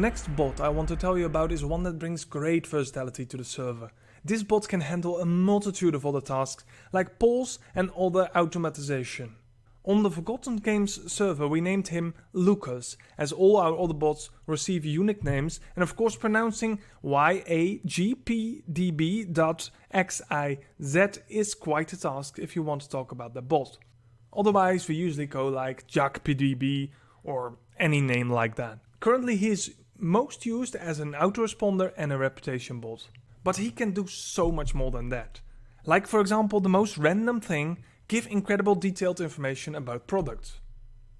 next bot I want to tell you about is one that brings great versatility to the server. This bot can handle a multitude of other tasks like polls and other automatization. On the Forgotten Games server we named him Lucas, as all our other bots receive unique names, and of course pronouncing YAGPDB.xyz is quite a task if you want to talk about the bot. Otherwise we usually go like YAGPDB or any name like that. Currently he is most used as an autoresponder and a reputation bot. But he can do so much more than that. Like for example the most random thing, give incredible detailed information about products.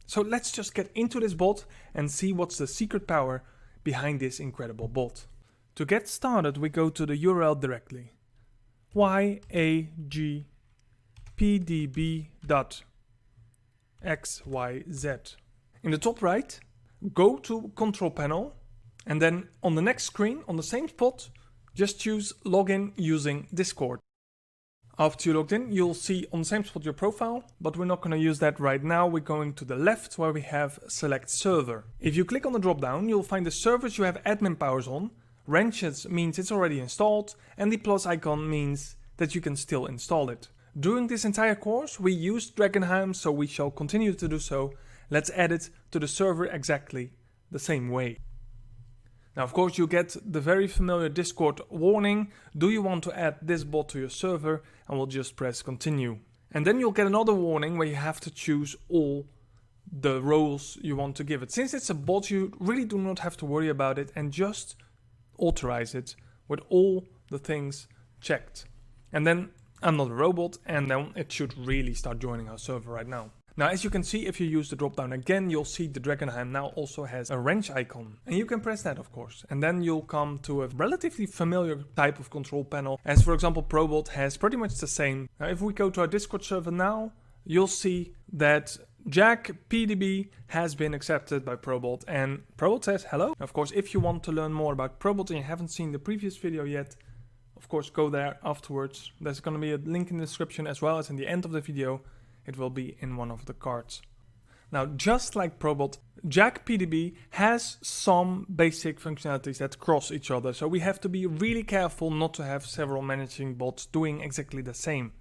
So let's just get into this bot and see what's the secret power behind this incredible bot. To get started we go to the URL directly. YAGPDB.xyz. In the top right, go to Control Panel, and then on the next screen, on the same spot, just choose Login using Discord. After you logged in, you'll see on the same spot your profile, but we're not going to use that right now. We're going to the left where we have Select Server. If you click on the drop down, you'll find the servers you have admin powers on. Wrenches means it's already installed, and the plus icon means that you can still install it. During this entire course, we used Dragonheim, so we shall continue to do so. Let's add it to the server exactly the same way. Now of course you get the very familiar Discord warning, do you want to add this bot to your server, and we'll just press continue. And then you'll get another warning where you have to choose all the roles you want to give it. Since it's a bot you really do not have to worry about it and just authorize it with all the things checked. And then I'm not a robot, and then it should really start joining our server right now. Now as you can see, if you use the drop down again, you'll see the Dragonheim now also has a wrench icon. And you can press that of course. And then you'll come to a relatively familiar type of control panel, as for example ProBot has pretty much the same. Now if we go to our Discord server now, you'll see that YAGPDB has been accepted by ProBot, and ProBot says hello. Of course if you want to learn more about ProBot and you haven't seen the previous video yet, of course go there afterwards. There's going to be a link in the description as well as in the end of the video. It will be in one of the cards. Now, just like ProBot, YAGPDB has some basic functionalities that cross each other, so we have to be really careful not to have several managing bots doing exactly the same.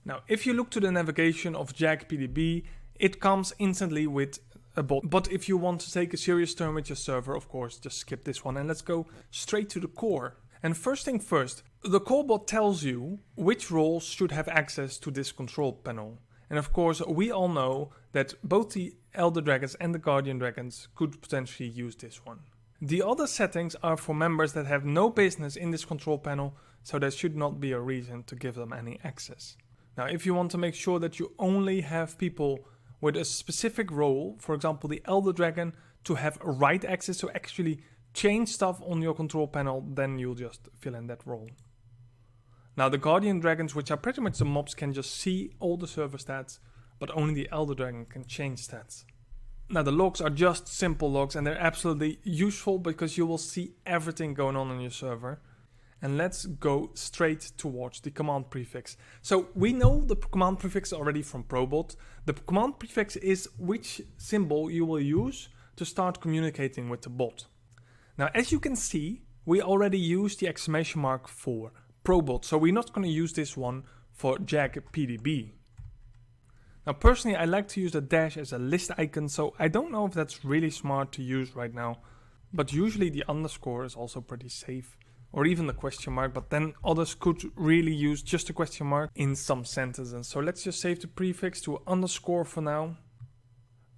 Now, if you look to the navigation of YAGPDB, it comes instantly with a bot. But if you want to take a serious turn with your server, of course, just skip this one and let's go straight to the core. And first thing first, the core bot tells you which roles should have access to this control panel. And of course, we all know that both the Elder Dragons and the Guardian Dragons could potentially use this one. The other settings are for members that have no business in this control panel, so there should not be a reason to give them any access. Now, if you want to make sure that you only have people with a specific role, for example the Elder Dragon, to have write access to actually change stuff on your control panel, then you'll just fill in that role. Now the Guardian Dragons, which are pretty much the mobs, can just see all the server stats, but only the Elder Dragon can change stats. Now the logs are just simple logs and they're absolutely useful because you will see everything going on your server. And let's go straight towards the command prefix. So we know the command prefix already from ProBot. The command prefix is which symbol you will use to start communicating with the bot. Now as you can see, we already used the exclamation mark for ProBot, so we're not going to use this one for YAGPDB. Now personally I like to use the dash as a list icon, so I don't know if that's really smart to use right now, but usually the underscore is also pretty safe, or even the question mark, but then others could really use just a question mark in some sentences. So let's just save the prefix to underscore for now.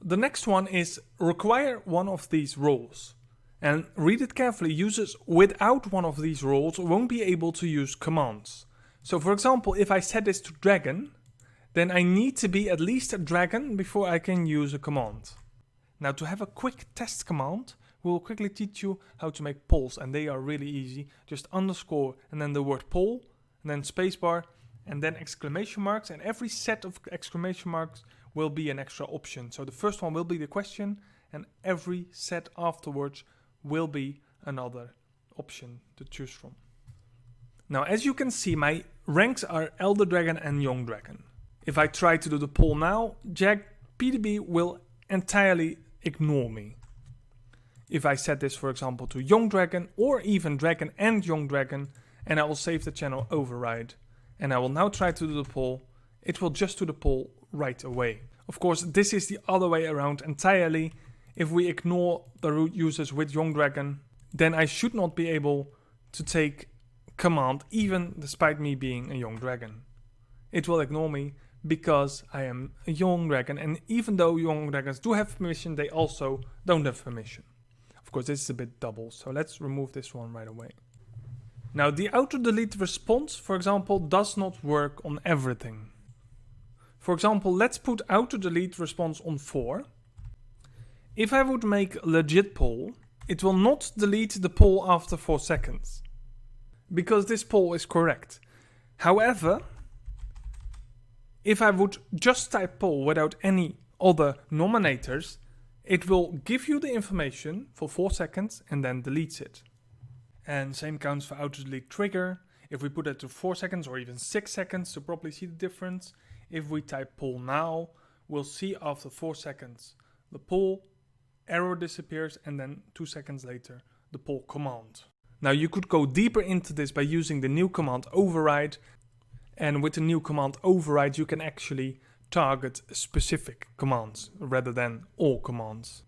The next one is require one of these roles. And read it carefully, users without one of these roles won't be able to use commands. So for example, if I set this to dragon, then I need to be at least a dragon before I can use a command. Now to have a quick test command, we'll quickly teach you how to make polls, and they are really easy. Just underscore and then the word poll, and then spacebar, and then exclamation marks, and every set of exclamation marks will be an extra option. So the first one will be the question, and every set afterwards will be another option to choose from. Now as you can see, my ranks are Elder Dragon and Young Dragon. If I try to do the poll now, YAGPDB will entirely ignore me. if I set this, for example, to Young Dragon or even Dragon and Young Dragon, and I will save the channel override. And I will now try to do the poll. It will just do the poll right away. Of course, this is the other way around entirely. If we ignore the root users with Young Dragon, then I should not be able to take command even despite me being a Young Dragon. It will ignore me because I am a Young Dragon, and even though Young Dragons do have permission, they also don't have permission. Of course, this is a bit double, so let's remove this one right away. Now, the auto-delete response, for example, does not work on everything. For example, let's put auto-delete response on 4. If I would make legit poll, it will not delete the poll after 4 seconds, because this poll is correct. However, if I would just type poll without any other nominators, it will give you the information for 4 seconds and then deletes it. And same counts for auto-delete trigger. If we put it to 4 seconds or even 6 seconds to properly see the difference, if we type poll now, we'll see after 4 seconds the poll error disappears, and then 2 seconds later the poll command. Now you could go deeper into this by using the new command override, and with the new command override you can actually target specific commands rather than all commands.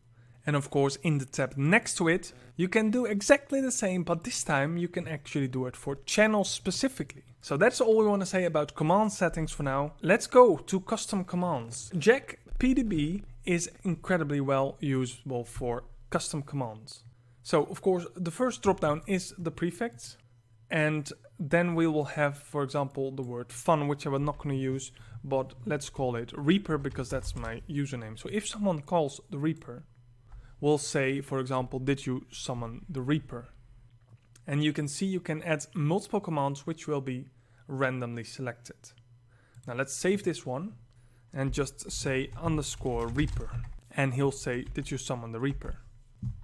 And of course, in the tab next to it, you can do exactly the same, but this time you can actually do it for channels specifically. So that's all we want to say about command settings for now. Let's go to custom commands. YAGPDB is incredibly well usable for custom commands. So of course, the first dropdown is the prefix, and then we will have, for example, the word fun, which I will not going to use, but let's call it Reaper because that's my username. So if someone calls the Reaper, we'll say, for example, did you summon the Reaper? And you can see you can add multiple commands which will be randomly selected. Now let's save this one and just say _Reaper. And he'll say, did you summon the Reaper?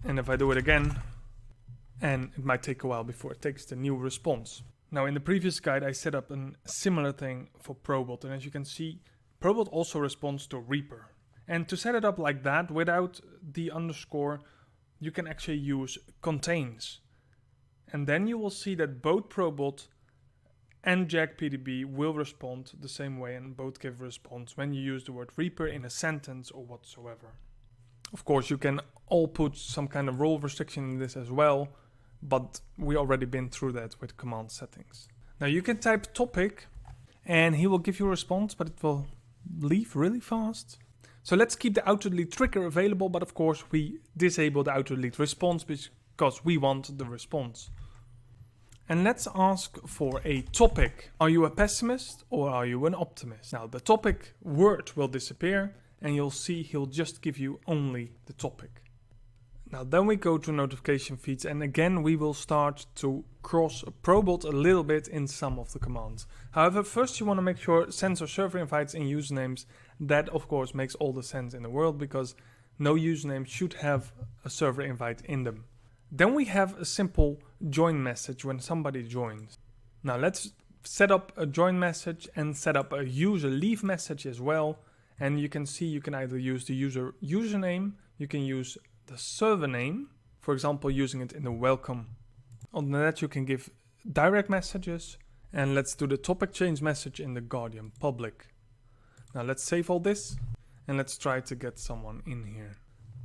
And if I do it again, and it might take a while before it takes the new response. Now in the previous guide I set up a similar thing for ProBot, and as you can see, ProBot also responds to Reaper. And to set it up like that without the underscore, you can actually use contains. And then you will see that both ProBot and YAGPDB will respond the same way, and both give a response when you use the word Reaper in a sentence or whatsoever. Of course, you can all put some kind of role restriction in this as well, but we already been through that with command settings. Now you can type topic and he will give you a response, but it will leave really fast. So let's keep the auto-delete trigger available, but of course we disable the auto-delete response because we want the response. And let's ask for a topic. Are you a pessimist or are you an optimist? Now the topic word will disappear and you'll see he'll just give you only the topic. Now then we go to notification feeds, and again we will start to cross ProBot a little bit in some of the commands. However, first you want to make sure sensor server invites and usernames. That of course makes all the sense in the world because no username should have a server invite in them. Then we have a simple join message when somebody joins. Now let's set up a join message and set up a user leave message as well. And you can see you can either use the user username, you can use the server name, for example using it in the welcome. On that you can give direct messages, and let's do the topic change message in the Guardian public. Now let's save all this and let's try to get someone in here.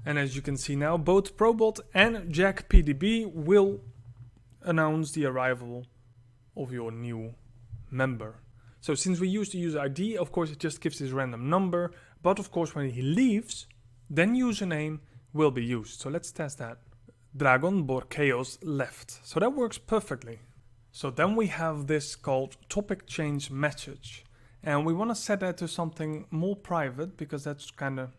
And as you can see now, both ProBot and YAGPDB will announce the arrival of your new member. So since we use the user ID, of course it just gives this random number, but of course when he leaves, then username will be used. So let's test that. Dragon Borchaos left. So that works perfectly. So then we have this called topic change message. And we want to set that to something more private because that's kind of,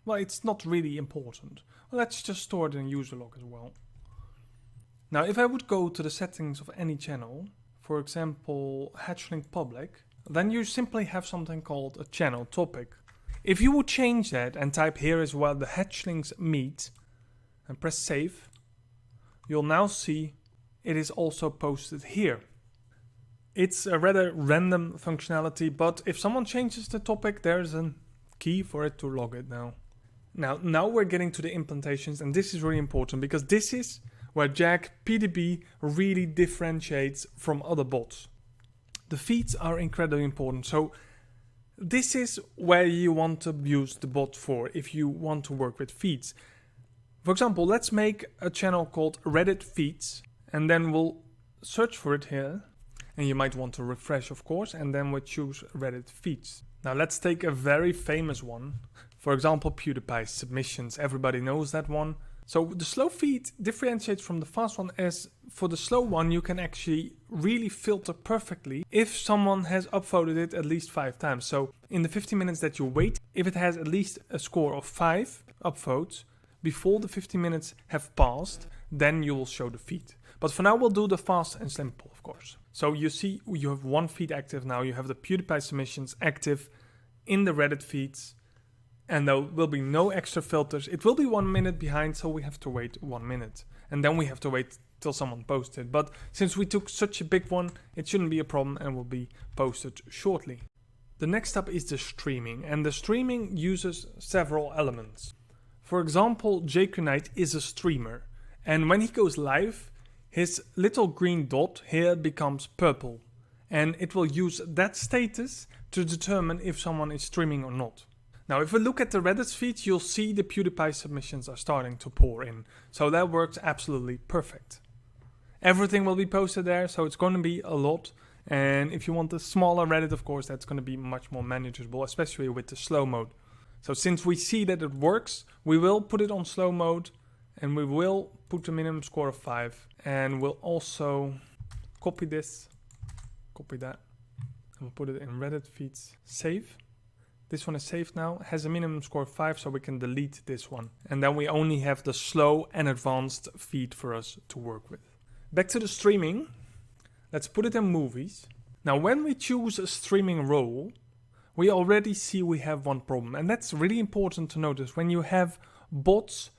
well, it's not really important. Well, let's just store it in user log as well. Now if I would go to the settings of any channel, for example hatchling public, then you simply have something called a channel topic. If you would change that and type here as well the hatchlings meet and press save, you'll now see it is also posted here. It's a rather random functionality, but if someone changes the topic, there's a key for it to log it now. Now we're getting to the implementations, and this is really important because this is where YAGPDB really differentiates from other bots. The feeds are incredibly important. So this is where you want to use the bot for if you want to work with feeds. For example, let's make a channel called Reddit Feeds, and then we'll search for it here. And you might want to refresh, of course, and then we'll choose Reddit Feeds. Now let's take a very famous one. For example, PewDiePie submissions. Everybody knows that one. So the slow feed differentiates from the fast one, as for the slow one you can actually really filter perfectly if someone has upvoted it at least 5 times. So in the 15 minutes that you wait, if it has at least a score of 5 upvotes before the 15 minutes have passed, then you will show the feed. But for now we'll do the fast and simple, of course. So you see you have one feed active now. You have the PewDiePie submissions active in the Reddit feeds. And there will be no extra filters. It will be 1 minute behind, so we have to wait 1 minute. And then we have to wait till someone posts it. But since we took such a big one, it shouldn't be a problem and will be posted shortly. The next up is the streaming. And the streaming uses several elements. For example, YAGPDB is a streamer. And when he goes live, his little green dot here becomes purple. And it will use that status to determine if someone is streaming or not. Now, if we look at the Reddit feed, you'll see the PewDiePie submissions are starting to pour in. So that works absolutely perfect. Everything will be posted there, so it's going to be a lot. And if you want a smaller Reddit, of course, that's going to be much more manageable, especially with the slow mode. So since we see that it works, we will put it on slow mode and we will put a minimum score of 5. And we'll also copy this, copy that, and we'll put it in Reddit feeds, save. This one is saved now, has a minimum score of 5, so we can delete this one. And then we only have the slow and advanced feed for us to work with. Back to the streaming. Let's put it in movies. Now when we choose a streaming role, we already see we have one problem. And that's really important to notice. When you have bots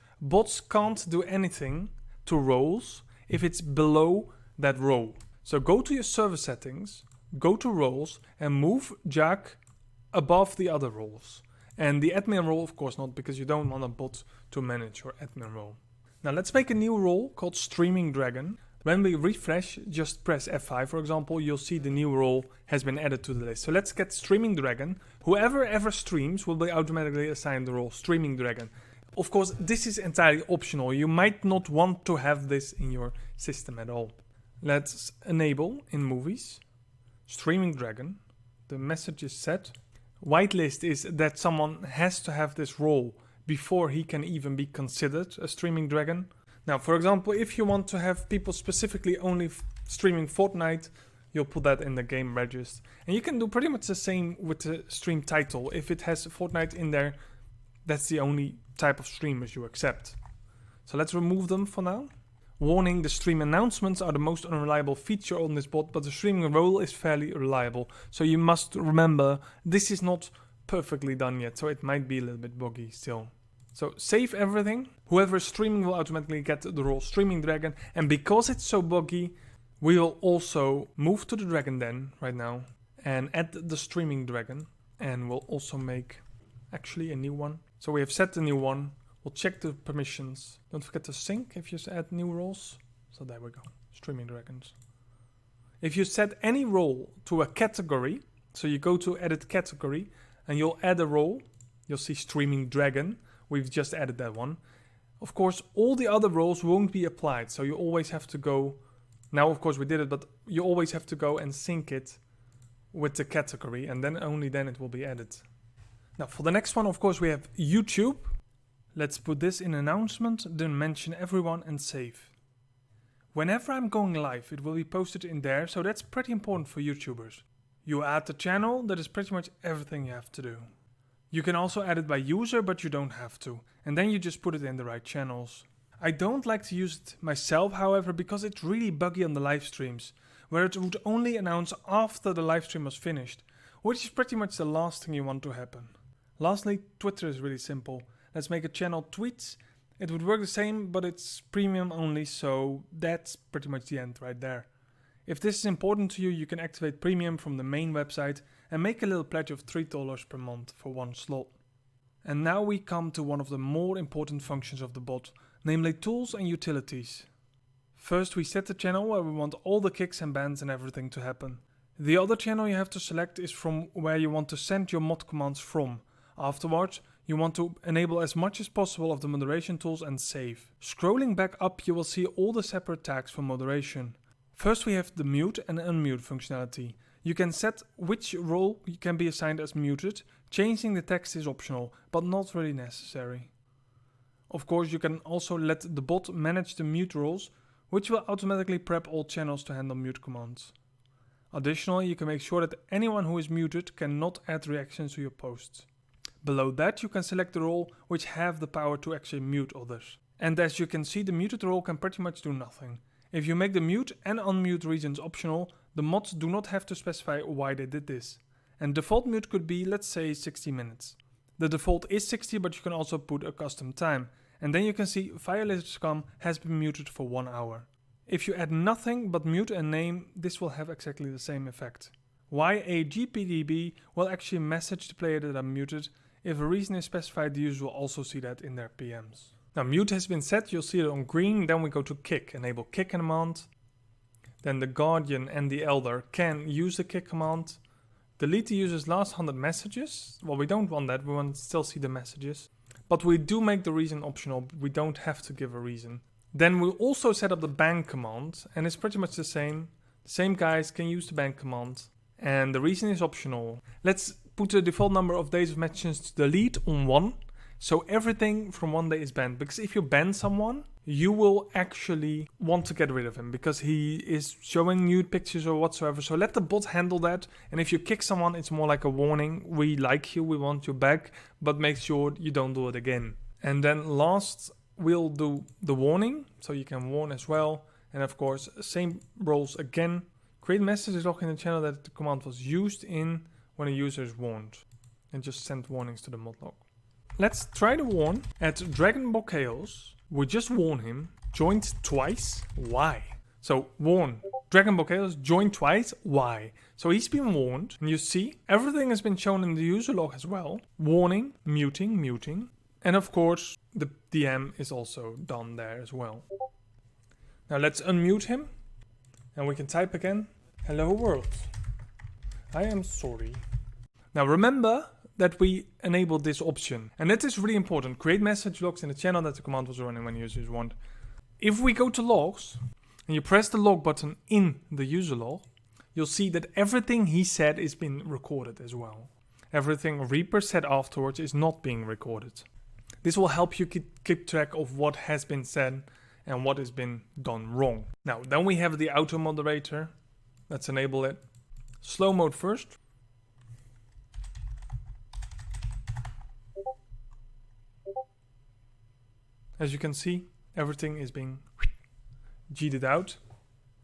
can't do anything to roles if it's below that role. So go to your server settings, go to roles, and move YAG above the other roles. And the admin role, of course not, because you don't want a bot to manage your admin role. Now let's make a new role called Streaming Dragon. When we refresh, just press F5 for example, you'll see the new role has been added to the list. So let's get Streaming Dragon. Whoever ever streams will be automatically assigned the role Streaming Dragon. Of course, this is entirely optional. You might not want to have this in your system at all. Let's enable in movies, Streaming Dragon. The message is set. Whitelist is that someone has to have this role before he can even be considered a Streaming Dragon. Now, for example, if you want to have people specifically only streaming Fortnite, you'll put that in the game register. And you can do pretty much the same with the stream title. If it has Fortnite in there, that's the only type of streamers you accept. So let's remove them for now. Warning, the stream announcements are the most unreliable feature on this bot, but the streaming role is fairly reliable. So you must remember, this is not perfectly done yet, so it might be a little bit buggy still. So save everything. Whoever is streaming will automatically get the role Streaming Dragon. And because it's so buggy, we will also move to the Dragon Den right now and add the Streaming Dragon. And we'll also make actually a new one. So we have set the new one. We'll check the permissions. Don't forget to sync if you add new roles. So there we go, Streaming Dragons. If you set any role to a category, so you go to edit category and you'll add a role, you'll see Streaming Dragon. We've just added that one. Of course, all the other roles won't be applied. So you always have to go, now of course we did it, but you always have to go and sync it with the category and then only then it will be added. Now for the next one, of course, we have YouTube. Let's put this in announcement, then mention everyone and save. Whenever I'm going live, it will be posted in there, so that's pretty important for YouTubers. You add the channel, that is pretty much everything you have to do. You can also add it by user, but you don't have to. And then you just put it in the right channels. I don't like to use it myself, however, because it's really buggy on the live streams, where it would only announce after the live stream was finished, which is pretty much the last thing you want to happen. Lastly, Twitter is really simple. Let's make a channel tweets. It would work the same, but it's premium only, so that's pretty much the end right there. If this is important to you, you can activate premium from the main website and make a little pledge of $3 per month for one slot. And now we come to one of the more important functions of the bot, namely tools and utilities. First we set the channel where we want all the kicks and bans and everything to happen. The other channel you have to select is from where you want to send your mod commands from. Afterwards, you want to enable as much as possible of the moderation tools and save. Scrolling back up, you will see all the separate tags for moderation. First we have the mute and unmute functionality. You can set which role can be assigned as muted. Changing the text is optional, but not really necessary. Of course, you can also let the bot manage the mute roles, which will automatically prep all channels to handle mute commands. Additionally, you can make sure that anyone who is muted cannot add reactions to your posts. Below that, you can select the role which have the power to actually mute others. And as you can see, the muted role can pretty much do nothing. If you make the mute and unmute regions optional, the mods do not have to specify why they did this. And default mute could be, let's say, 60 minutes. The default is 60, but you can also put a custom time. And then you can see Firelizard.com has been muted for 1 hour. If you add nothing but mute and name, this will have exactly the same effect. YAGPDB will actually message the player that I'm muted. If a reason is specified, the user will also see that in their PMs. Now mute has been set, you'll see it on green, then we go to kick, enable kick command. Then the guardian and the elder can use the kick command. Delete the user's last 100 messages. Well, we don't want that, we want to still see the messages. But we do make the reason optional, we don't have to give a reason. Then we'll also set up the ban command, and it's pretty much the same. The same guys can use the ban command, and the reason is optional. Let's put the default number of days of mentions to delete on 1. So everything from 1 day is banned, because if you ban someone, you will actually want to get rid of him because he is showing nude pictures or whatsoever. So let the bot handle that, and if you kick someone, it's more like a warning. We like you, we want you back, but make sure you don't do it again. And then last, we'll do the warning, so you can warn as well. And of course, same roles again. Create messages log in the channel that the command was used in when a user is warned, and just send warnings to the mod log. Let's try to warn at Dragonball Chaos. We just warn him, joined twice, why? So warn, Dragonball Chaos joined twice, why? So he's been warned, and you see, everything has been shown in the user log as well. Warning, muting, and of course, the DM is also done there as well. Now let's unmute him, and we can type again, hello world, I am sorry. Now remember that we enabled this option, and that is really important. Create message logs in the channel that the command was running when users warned. If we go to logs, and you press the log button in the user log, you'll see that everything he said is being recorded as well. Everything Reaper said afterwards is not being recorded. This will help you keep track of what has been said and what has been done wrong. Now, then we have the auto moderator. Let's enable it. Slow mode first. As you can see, everything is being G'd out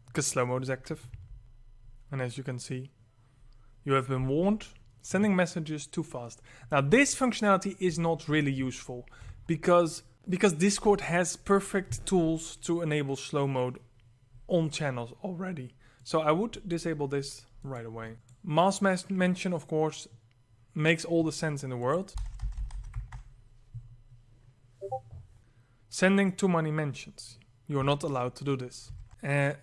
because slow mode is active. And as you can see, you have been warned, sending messages too fast. Now this functionality is not really useful because Discord has perfect tools to enable slow mode on channels already. So I would disable this right away. Mass mention, of course, makes all the sense in the world. Sending too many mentions. You're not allowed to do this.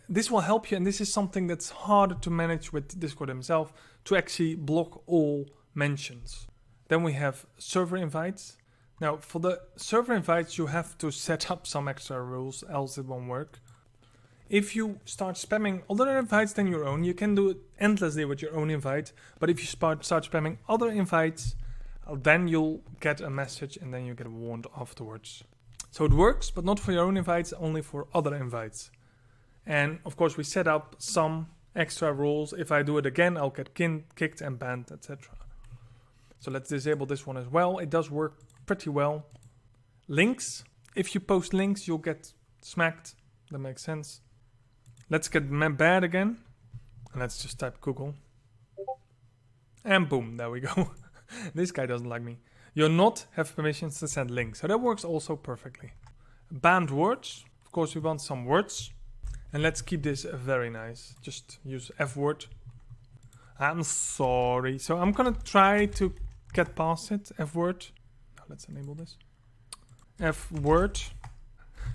This will help you, and this is something that's harder to manage with Discord himself, to actually block all mentions. Then we have server invites. Now for the server invites you have to set up some extra rules, else it won't work. If you start spamming other invites than your own, you can do it endlessly with your own invite, but if you start spamming other invites, then you'll get a message and then you get warned afterwards. So it works, but not for your own invites, only for other invites. And of course we set up some extra rules. If I do it again, I'll get kicked and banned, etc. So let's disable this one as well. It does work pretty well. Links. If you post links, you'll get smacked. That makes sense. Let's get bad again. And let's just type Google. And boom, there we go. This guy doesn't like me. You'll not have permissions to send links. So that works also perfectly. Banned words. Of course, we want some words. And let's keep this very nice. Just use F word. I'm sorry. So I'm gonna try to get past it. F word. let's enable this. F word.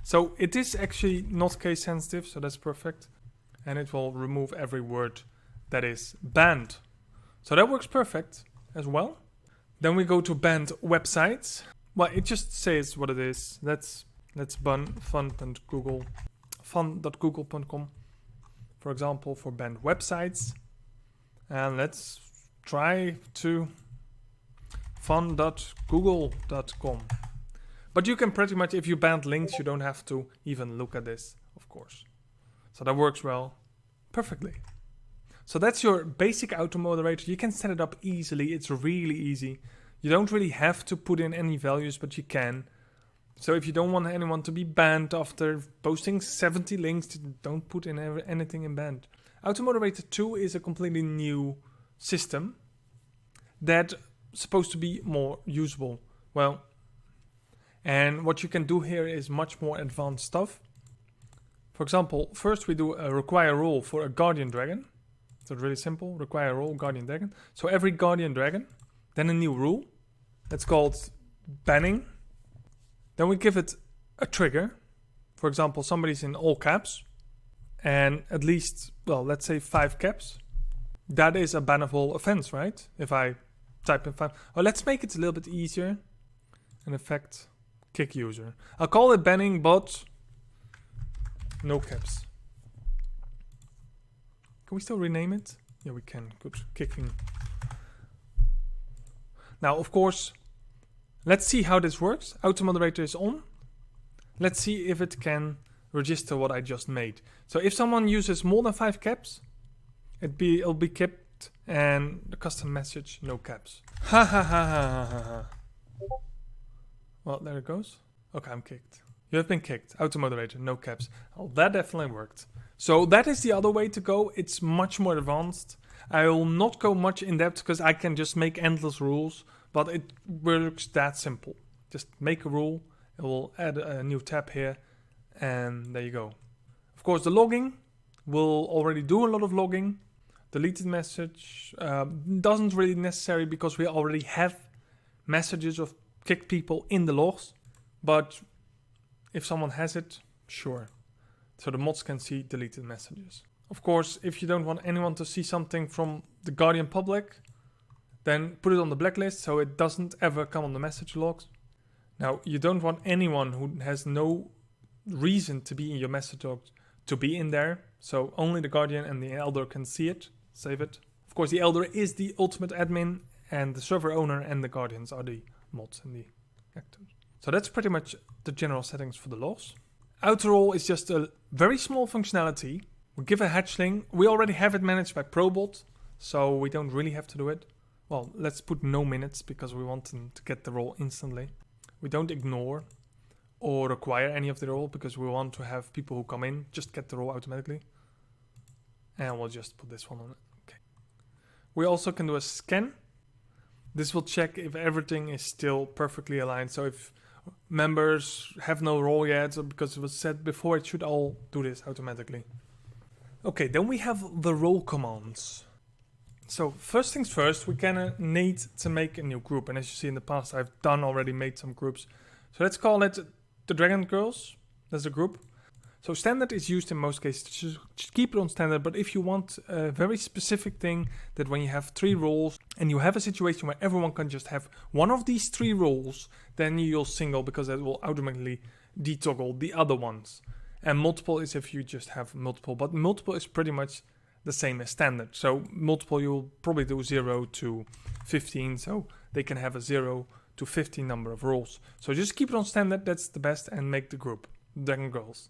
So it is actually not case sensitive, so that's perfect. And it will remove every word that is banned. So that works perfect as well. Then we go to banned websites. Well, it just says what it is. Let's ban fun.google.com, for example, for banned websites. And let's try to fun.google.com. But you can pretty much, if you banned links, you don't have to even look at this, of course. So that works well, perfectly. So that's your basic auto moderator. You can set it up easily. It's really easy. You don't really have to put in any values, but you can. So if you don't want anyone to be banned after posting 70 links, don't put in anything in banned. Auto moderator 2 is a completely new system that's supposed to be more usable. Well, and what you can do here is much more advanced stuff. For example, first we do a require role for a guardian dragon. So it's really simple, require role guardian dragon. So every guardian dragon, then a new rule. That's called banning. Then we give it a trigger. For example, somebody's in all caps and at least, well, let's say 5 caps. That is a bannable offense, right? If I type in 5. Oh, let's make it a little bit easier. In effect, kick user. I'll call it banning, but no caps. Can we still rename it? Yeah, we can. Good. Kicking. Now, of course, let's see how this works. Auto moderator is on. Let's see if it can register what I just made. So if someone uses more than 5 caps, it'll be kept, and the custom message, no caps. Ha ha ha ha ha ha. Well, there it goes. Okay, I'm kicked. You have been kicked. Auto moderator, no caps. Oh, that definitely worked. So that is the other way to go. It's much more advanced. I will not go much in depth because I can just make endless rules, but it works that simple. Just make a rule. It will add a new tab here, and there you go. Of course, the logging will already do a lot of logging. Deleted message doesn't really necessary because we already have messages of kicked people in the logs, but if someone has it, sure. So the mods can see deleted messages. Of course, if you don't want anyone to see something from the Guardian public, then put it on the blacklist so it doesn't ever come on the message logs. Now, you don't want anyone who has no reason to be in your message logs to be in there. So only the Guardian and the Elder can see it, save it. Of course, the Elder is the ultimate admin, and the server owner and the Guardians are the mods and the actors. So that's pretty much the general settings for the logs. Auto role is just a very small functionality. We give a hatchling. We already have it managed by ProBot, so we don't really have to do it. Well, let's put no minutes because we want them to get the role instantly. We don't ignore or require any of the role because we want to have people who come in just get the role automatically. And we'll just put this one on it. Okay. We also can do a scan. This will check if everything is still perfectly aligned. So if members have no role yet, because it was said before, it should all do this automatically. Okay, then we have the role commands. So first things first, we kinda need to make a new group. And as you see in the past, I've already made some groups. So let's call it the Dragon Girls. That's a group. So standard is used in most cases. Just keep it on standard. But if you want a very specific thing, that when you have 3 roles and you have a situation where everyone can just have one of these 3 roles, then you'll single because that will automatically detoggle the other ones. And multiple is if you just have multiple. But multiple is pretty much the same as standard. So multiple you'll probably do 0 to 15. So they can have a 0 to 15 number of roles. So just keep it on standard. That's the best. And make the group Dragon Girls.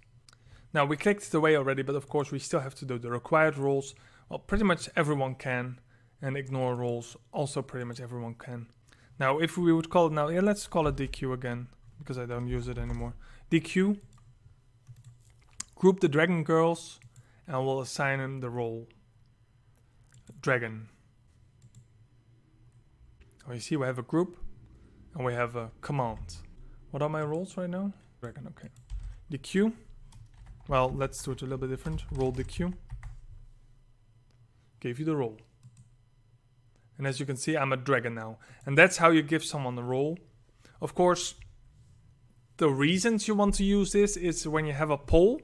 Now we clicked it away already, but of course we still have to do the required roles. Well, pretty much everyone can, and ignore roles also pretty much everyone can. Now if we would call it now, yeah, let's call it DQ again because I don't use it anymore. DQ, group the Dragon Girls, and we'll assign them the role Dragon. Oh, you see we have a group and we have a command. What are my roles right now? Dragon, okay. DQ. Well, let's do it a little bit different. Role DQ. Gave you the role. And as you can see, I'm a dragon now. And that's how you give someone the role. Of course, the reasons you want to use this is when you have a poll.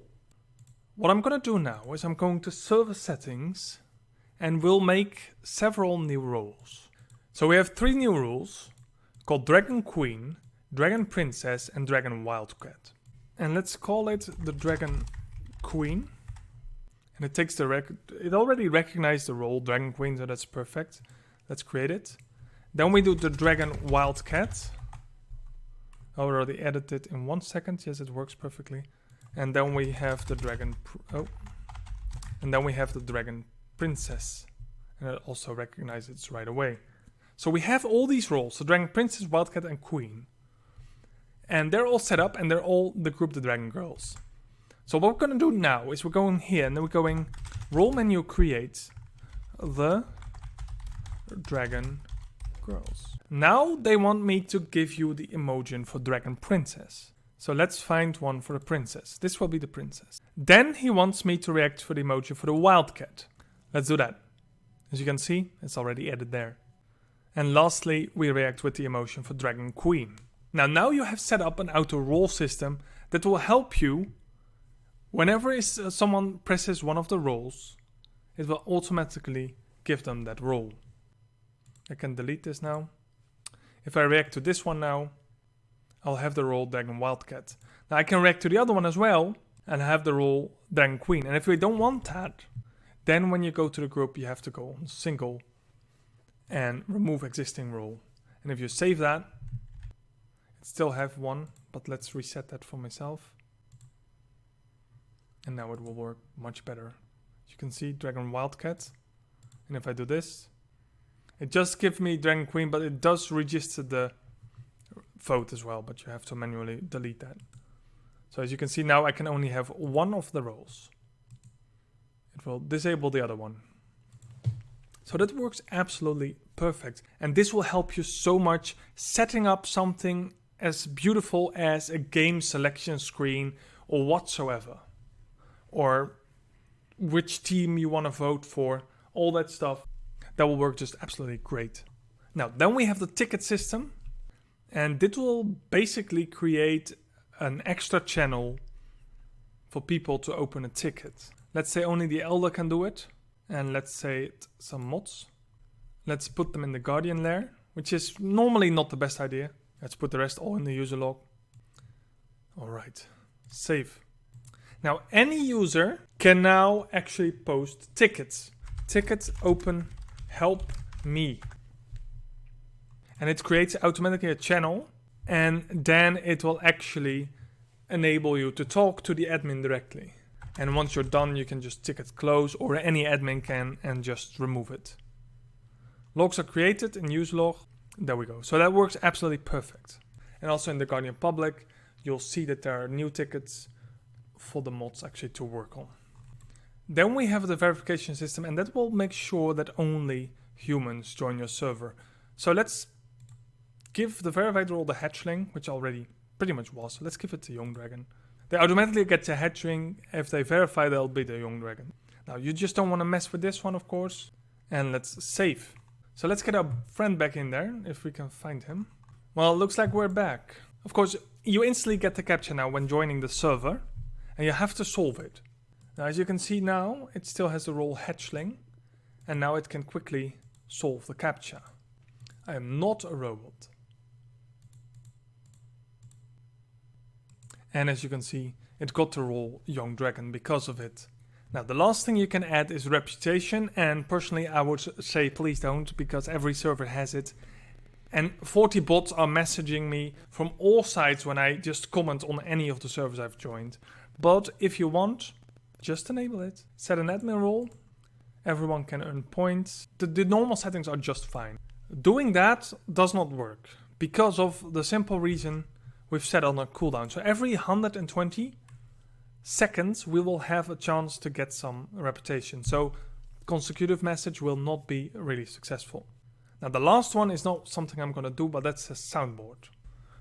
What I'm going to do now is I'm going to server settings and we'll make several new roles. So we have 3 new rules called Dragon Queen, Dragon Princess and Dragon Wildcat. And let's call it the Dragon Queen. And it takes it already recognized the role Dragon Queen, so that's perfect. Let's create it. Then we do the Dragon Wildcat. I already edited it in 1 second. Yes, it works perfectly. And then we have the Dragon Dragon Princess. And it also recognizes it right away. So we have all these roles, the Dragon Princess, Wildcat and Queen. And they're all set up and they're all the group the Dragon Girls. So what we're going to do now is we're going here and then we're going Rolemenu create the Dragon Girls. Now they want me to give you the emoji for Dragon Princess. So let's find one for the princess. This will be the princess. Then he wants me to react for the emoji for the Wildcat. Let's do that. As you can see, it's already added there. And lastly, we react with the emotion for Dragon Queen. Now you have set up an auto role system that will help you whenever someone presses one of the roles, it will automatically give them that role. I can delete this now. If I react to this one now, I'll have the role Dragon Wildcat. Now I can react to the other one as well and have the role Dragon Queen. And if we don't want that, then when you go to the group, you have to go on single and remove existing role. And if you save that, it still have one, but let's reset that for myself. And now it will work much better. You can see Dragon Wildcat. And if I do this, it just gives me Dragon Queen, but it does register the vote as well, but you have to manually delete that. So as you can see now, I can only have one of the roles. It will disable the other one. So that works absolutely perfect. And this will help you so much setting up something as beautiful as a game selection screen or whatsoever. Or which team you want to vote for, all that stuff. That will work just absolutely great. Now, then we have the ticket system. And it will basically create an extra channel for people to open a ticket. Let's say only the elder can do it. And let's say some mods. Let's put them in the Guardian layer, which is normally not the best idea. Let's put the rest all in the user log. All right, save. Now any user can now actually post tickets. Tickets open help me. And it creates automatically a channel, and then it will actually enable you to talk to the admin directly. And once you're done, you can just ticket close, or any admin can, and just remove it. Logs are created in use log. There we go. So that works absolutely perfect. And also in the Guardian Public, you'll see that there are new tickets for the mods actually to work on. Then we have the verification system, and that will make sure that only humans join your server. So let's give the verified role the hatchling, which already pretty much was. So let's give it to Young Dragon. They automatically get the hatchling. If they verify, they'll be the Young Dragon. Now you just don't want to mess with this one, of course. And let's save. So let's get our friend back in there, if we can find him. Well, it looks like we're back. Of course, you instantly get the captcha now when joining the server. And you have to solve it. Now, as you can see now, it still has the role hatchling. And now it can quickly solve the captcha. I am not a robot. And as you can see, it got the role Young Dragon because of it. Now, the last thing you can add is reputation. And personally, I would say please don't, because every server has it. And 40 bots are messaging me from all sides when I just comment on any of the servers I've joined. But if you want, just enable it. Set an admin role. Everyone can earn points. The normal settings are just fine. Doing that does not work because of the simple reason we've set on a cooldown. So every 120 seconds we will have a chance to get some reputation. So consecutive message will not be really successful. Now the last one is not something I'm going to do, but that's a soundboard.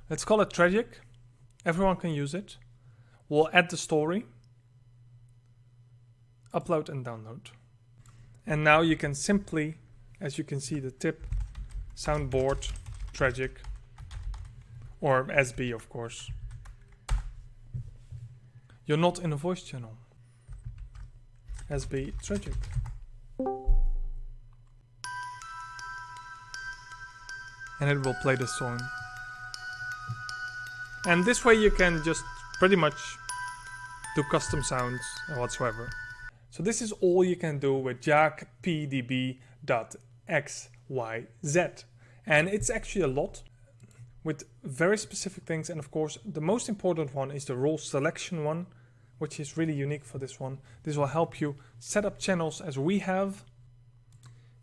Let's call it tragic. Everyone can use it. We'll add the story. Upload and download. And now you can simply, as you can see the tip, soundboard, tragic, or SB, of course. You're not in a voice channel. SB tragic. And it will play the song. And this way you can just pretty much do custom sounds whatsoever. So this is all you can do with YAGPDB.xyz. And it's actually a lot with very specific things. And of course, the most important one is the role selection one, which is really unique for this one. This will help you set up channels as we have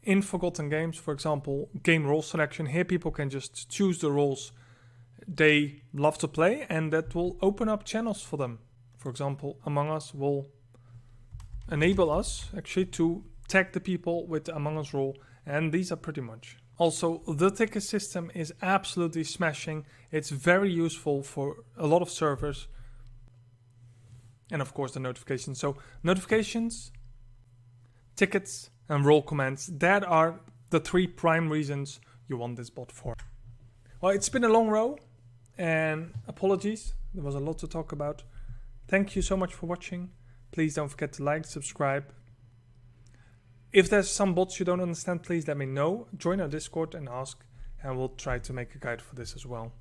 in Forgotten Games. For example, game role selection. Here people can just choose the roles they love to play, and that will open up channels for them. For example, Among Us will enable us actually to tag the people with the Among Us role, and these are pretty much. Also, the ticket system is absolutely smashing. It's very useful for a lot of servers. And of course the notifications. So notifications, tickets, and role commands, that are the 3 prime reasons you want this bot for. Well, it's been a long row, and apologies, there was a lot to talk about. Thank you so much for watching. Please don't forget to like, subscribe. If there's some bots you don't understand, please let me know. Join our Discord and ask, and we'll try to make a guide for this as well.